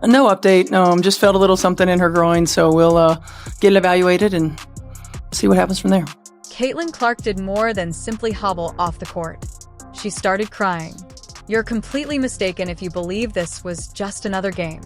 No update. No, just felt a little something in her groin, so we'll get it evaluated and see what happens from there. Caitlin Clark did more than simply hobble off the court. She started crying. You're completely mistaken if you believe this was just another game.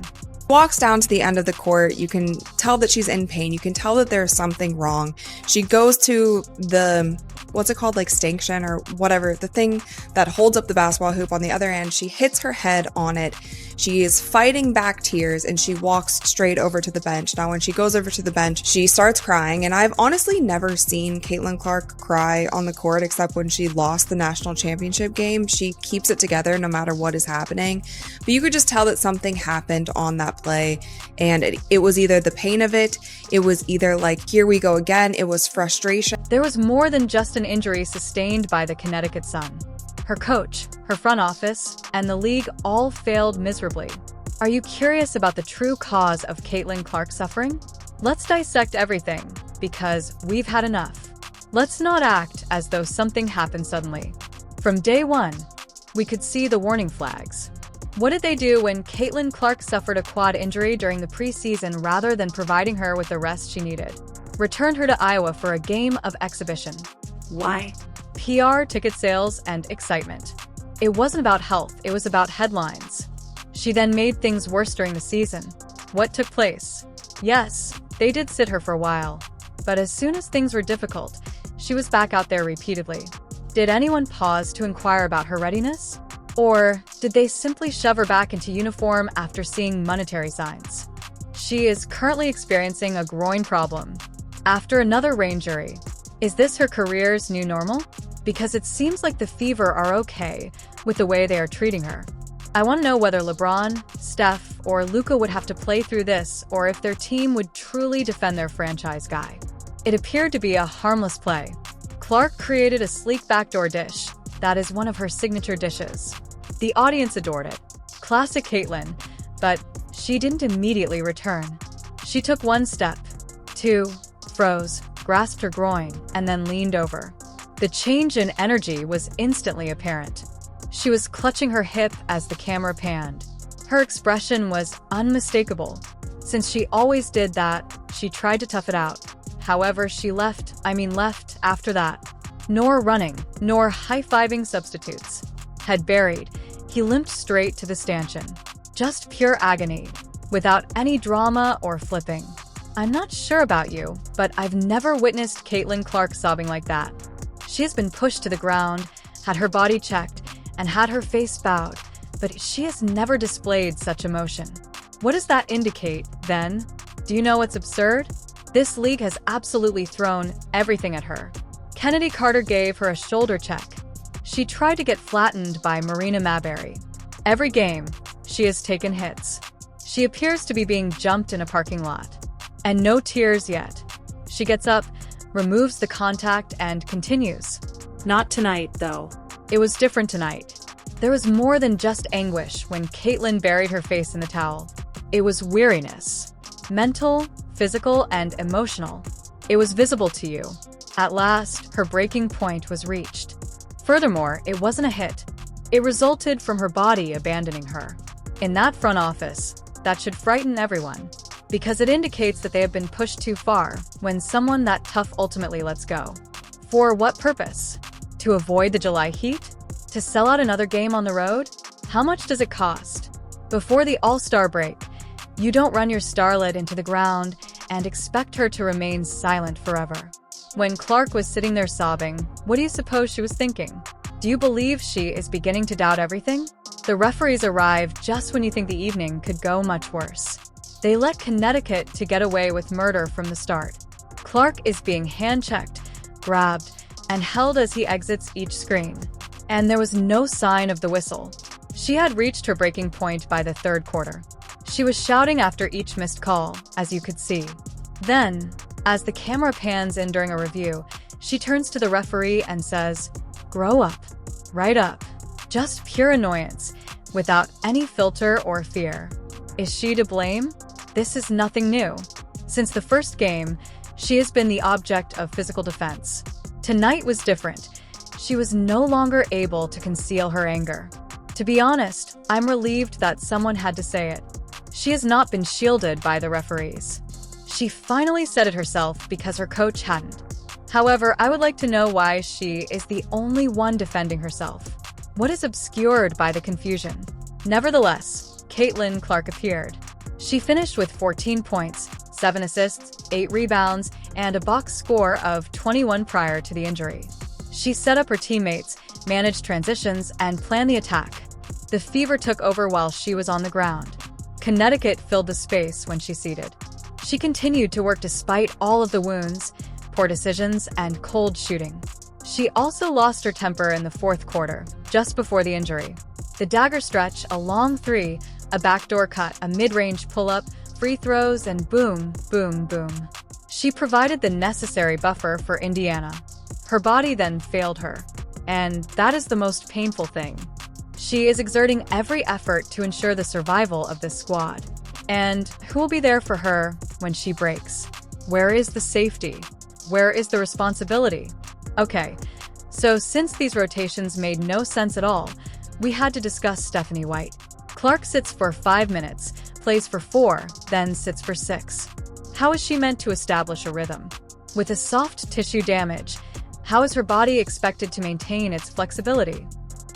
Walks down to the end of the court. You can tell that she's in pain. You can tell that there's something wrong. She goes to the, what's it called, like stanchion or whatever, the thing that holds up the basketball hoop on the other end. She hits her head on it. She is fighting back tears and she walks straight over to the bench. Now, when she goes over to the bench, she starts crying. And I've honestly never seen Caitlin Clark cry on the court except when she lost the national championship game. She keeps it together no matter what is happening. But you could just tell that something happened on that play. And it was either the pain of it. It was either like, here we go again. It was frustration. There was more than just an injury sustained by the Connecticut Sun. Her coach, her front office, and the league all failed miserably. Are you curious about the true cause of Caitlin Clark's suffering? Let's dissect everything, because we've had enough. Let's not act as though something happened suddenly. From day one, we could see the warning flags. What did they do when Caitlin Clark suffered a quad injury during the preseason rather than providing her with the rest she needed? Returned her to Iowa for a game of exhibition. Why? PR, ticket sales, and excitement. It wasn't about health, it was about headlines. She then made things worse during the season. What took place? Yes, they did sit her for a while. But as soon as things were difficult, she was back out there repeatedly. Did anyone pause to inquire about her readiness? Or did they simply shove her back into uniform after seeing monetary signs? She is currently experiencing a groin problem after another rain injury. Is this her career's new normal? Because it seems like the Fever are okay with the way they are treating her. I want to know whether LeBron, Steph, or Luka would have to play through this, or if their team would truly defend their franchise guy. It appeared to be a harmless play. Clark created a sleek backdoor dish. That is one of her signature dishes. The audience adored it. Classic Caitlin, but she didn't immediately return. She took one step, two, froze, grasped her groin, and then leaned over. The change in energy was instantly apparent. She was clutching her hip as the camera panned. Her expression was unmistakable. Since she always did that, she tried to tough it out. However, she left after that. Nor running, nor high-fiving substitutes. Head buried, he limped straight to the stanchion. Just pure agony, without any drama or flipping. I'm not sure about you, but I've never witnessed Caitlin Clark sobbing like that. She has been pushed to the ground, had her body checked, and had her face bowed, but she has never displayed such emotion. What does that indicate, then? Do you know what's absurd? This league has absolutely thrown everything at her. Kennedy Carter gave her a shoulder check. She tried to get flattened by Marina Maberry. Every game, she has taken hits. She appears to be being jumped in a parking lot. And no tears yet. She gets up, removes the contact, and continues. Not tonight, though. It was different tonight. There was more than just anguish when Caitlin buried her face in the towel. It was weariness. Mental, physical, and emotional. It was visible to you. At last, her breaking point was reached. Furthermore, it wasn't a hit. It resulted from her body abandoning her. In that front office, that should frighten everyone, because it indicates that they have been pushed too far when someone that tough ultimately lets go. For what purpose? To avoid the July heat? To sell out another game on the road? How much does it cost? Before the All-Star break, you don't run your starlet into the ground and expect her to remain silent forever. When Clark was sitting there sobbing, what do you suppose she was thinking? Do you believe she is beginning to doubt everything? The referees arrived just when you think the evening could go much worse. They let Connecticut to get away with murder from the start. Clark is being hand-checked, grabbed, and held as he exits each screen. And there was no sign of the whistle. She had reached her breaking point by the third quarter. She was shouting after each missed call, as you could see. Then, as the camera pans in during a review, she turns to the referee and says, "Grow up. Right up." Just pure annoyance, without any filter or fear. Is she to blame? This is nothing new. Since the first game, she has been the object of physical defense. Tonight was different. She was no longer able to conceal her anger. To be honest, I'm relieved that someone had to say it. She has not been shielded by the referees. She finally said it herself because her coach hadn't. However, I would like to know why she is the only one defending herself. What is obscured by the confusion? Nevertheless, Caitlin Clark appeared. She finished with 14 points, 7 assists, 8 rebounds, and a box score of 21 prior to the injury. She set up her teammates, managed transitions, and planned the attack. The fever took over while she was on the ground. Connecticut filled the space when she seated. She continued to work despite all of the wounds, poor decisions, and cold shooting. She also lost her temper in the fourth quarter, just before the injury. The dagger stretch, a long three, a backdoor cut, a mid-range pull-up, free throws, and boom, boom, boom. She provided the necessary buffer for Indiana. Her body then failed her. And that is the most painful thing. She is exerting every effort to ensure the survival of this squad. And who will be there for her when she breaks? Where is the safety? Where is the responsibility? Okay, so since these rotations made no sense at all, we had to discuss Stephanie White. Clark sits for 5 minutes, plays for 4, then sits for 6. How is she meant to establish a rhythm? With a soft tissue damage, how is her body expected to maintain its flexibility?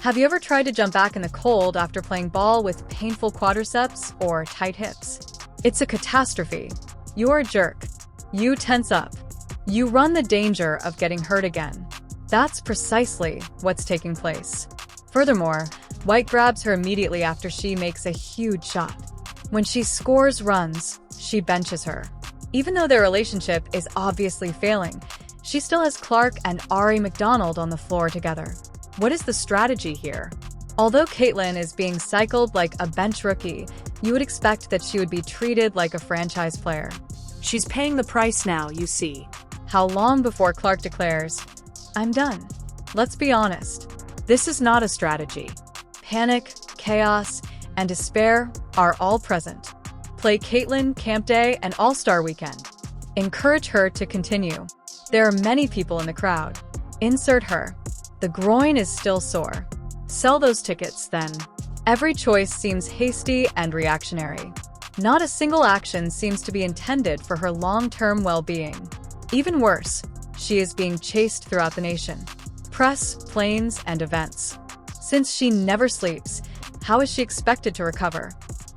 Have you ever tried to jump back in the cold after playing ball with painful quadriceps or tight hips? It's a catastrophe. You're a jerk. You tense up. You run the danger of getting hurt again. That's precisely what's taking place. Furthermore, White grabs her immediately after she makes a huge shot. When she scores runs, she benches her. Even though their relationship is obviously failing, she still has Clark and Ari McDonald on the floor together. What is the strategy here? Although Caitlin is being cycled like a bench rookie, you would expect that she would be treated like a franchise player. She's paying the price now, you see. How long before Clark declares, "I'm done"? Let's be honest. This is not a strategy. Panic, chaos, and despair are all present. Play Caitlin Camp Day and All-Star Weekend. Encourage her to continue. There are many people in the crowd. Insert her. The groin is still sore. Sell those tickets, then. Every choice seems hasty and reactionary. Not a single action seems to be intended for her long-term well-being. Even worse, she is being chased throughout the nation. Press, planes, and events. Since she never sleeps, how is she expected to recover?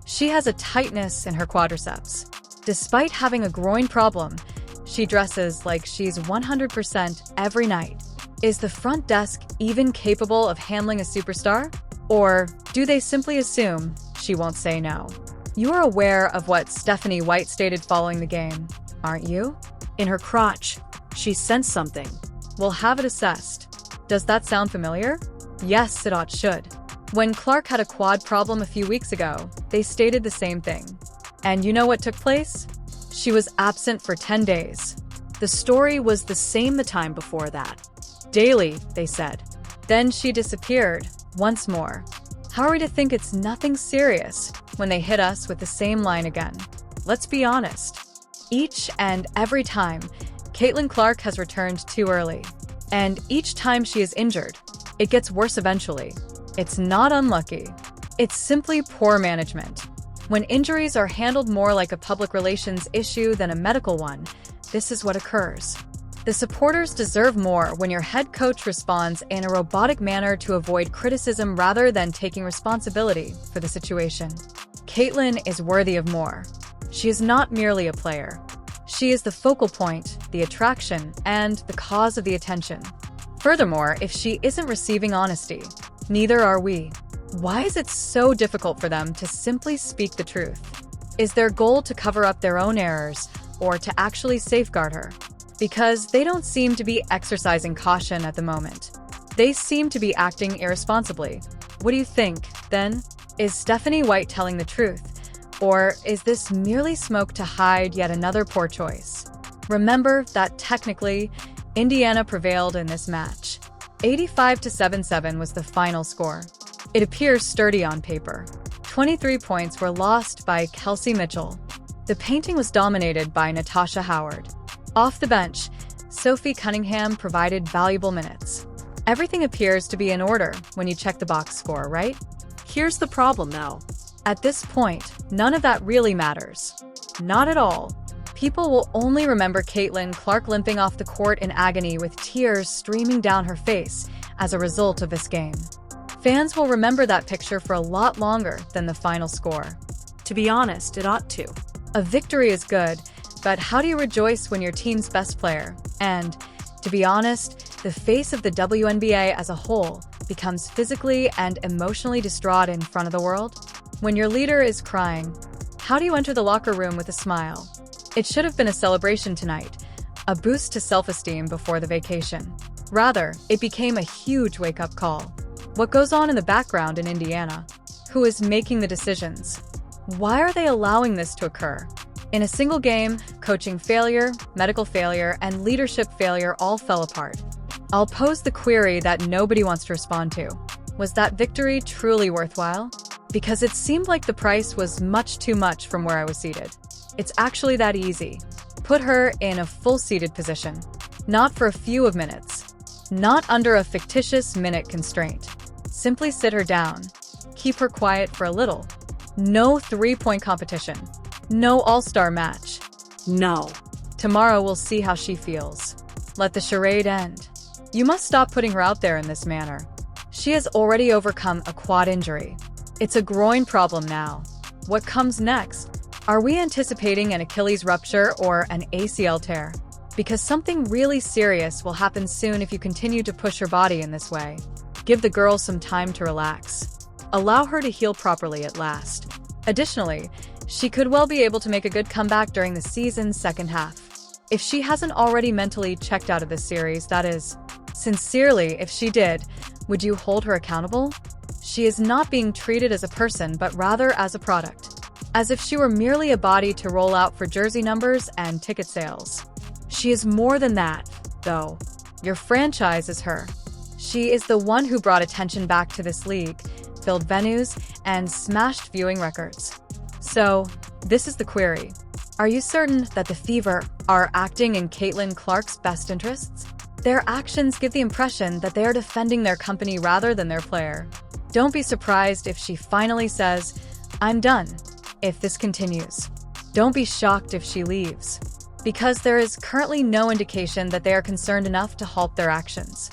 She has a tightness in her quadriceps. Despite having a groin problem, she dresses like she's 100% every night. Is the front desk even capable of handling a superstar? Or do they simply assume she won't say no? You are aware of what Stephanie White stated following the game, aren't you? In her crotch, she sensed something. We'll have it assessed. Does that sound familiar? Yes, it should. When Clark had a quad problem a few weeks ago, they stated the same thing. And you know what took place? She was absent for 10 days. The story was the same the time before that. Daily, they said. Then she disappeared, once more. How are we to think it's nothing serious when they hit us with the same line again? Let's be honest. Each and every time, Caitlin Clark has returned too early. And each time she is injured, it gets worse eventually. It's not unlucky. It's simply poor management. When injuries are handled more like a public relations issue than a medical one, this is what occurs. The supporters deserve more when your head coach responds in a robotic manner to avoid criticism rather than taking responsibility for the situation. Caitlin is worthy of more. She is not merely a player. She is the focal point, the attraction, and the cause of the attention. Furthermore, if she isn't receiving honesty, neither are we. Why is it so difficult for them to simply speak the truth? Is their goal to cover up their own errors or to actually safeguard her? Because they don't seem to be exercising caution at the moment. They seem to be acting irresponsibly. What do you think, then? Is Stephanie White telling the truth? Or is this merely smoke to hide yet another poor choice? Remember that technically, Indiana prevailed in this match. 85-77 was the final score. It appears sturdy on paper. 23 points were lost by Kelsey Mitchell. The painting was dominated by Natasha Howard. Off the bench, Sophie Cunningham provided valuable minutes. Everything appears to be in order when you check the box score, right? Here's the problem, though. At this point, none of that really matters. Not at all. People will only remember Caitlin Clark limping off the court in agony with tears streaming down her face as a result of this game. Fans will remember that picture for a lot longer than the final score. To be honest, it ought to. A victory is good, but how do you rejoice when your team's best player, and, to be honest, the face of the WNBA as a whole, becomes physically and emotionally distraught in front of the world? When your leader is crying, how do you enter the locker room with a smile? It should have been a celebration tonight, a boost to self-esteem before the vacation. Rather, it became a huge wake-up call. What goes on in the background in Indiana? Who is making the decisions? Why are they allowing this to occur? In a single game, coaching failure, medical failure, and leadership failure all fell apart. I'll pose the query that nobody wants to respond to. Was that victory truly worthwhile? Because it seemed like the price was much too much from where I was seated. It's actually that easy. Put her in a full-seated position. Not for a few of minutes. Not under a fictitious minute constraint. Simply sit her down. Keep her quiet for a little. No three-point competition. No all-star match. No. Tomorrow we'll see how she feels. Let the charade end. You must stop putting her out there in this manner. She has already overcome a quad injury. It's a groin problem now. What comes next? Are we anticipating an Achilles rupture or an ACL tear? Because something really serious will happen soon if you continue to push her body in this way. Give the girl some time to relax. Allow her to heal properly at last. Additionally, she could well be able to make a good comeback during the season's second half. If she hasn't already mentally checked out of this series, that is. Sincerely, if she did, would you hold her accountable? She is not being treated as a person, but rather as a product. As if she were merely a body to roll out for jersey numbers and ticket sales. She is more than that, though. Your franchise is her. She is the one who brought attention back to this league, filled venues, and smashed viewing records. So, this is the query. Are you certain that the Fever are acting in Caitlin Clark's best interests? Their actions give the impression that they are defending their company rather than their player. Don't be surprised if she finally says, "I'm done," if this continues. Don't be shocked if she leaves, because there is currently no indication that they are concerned enough to halt their actions.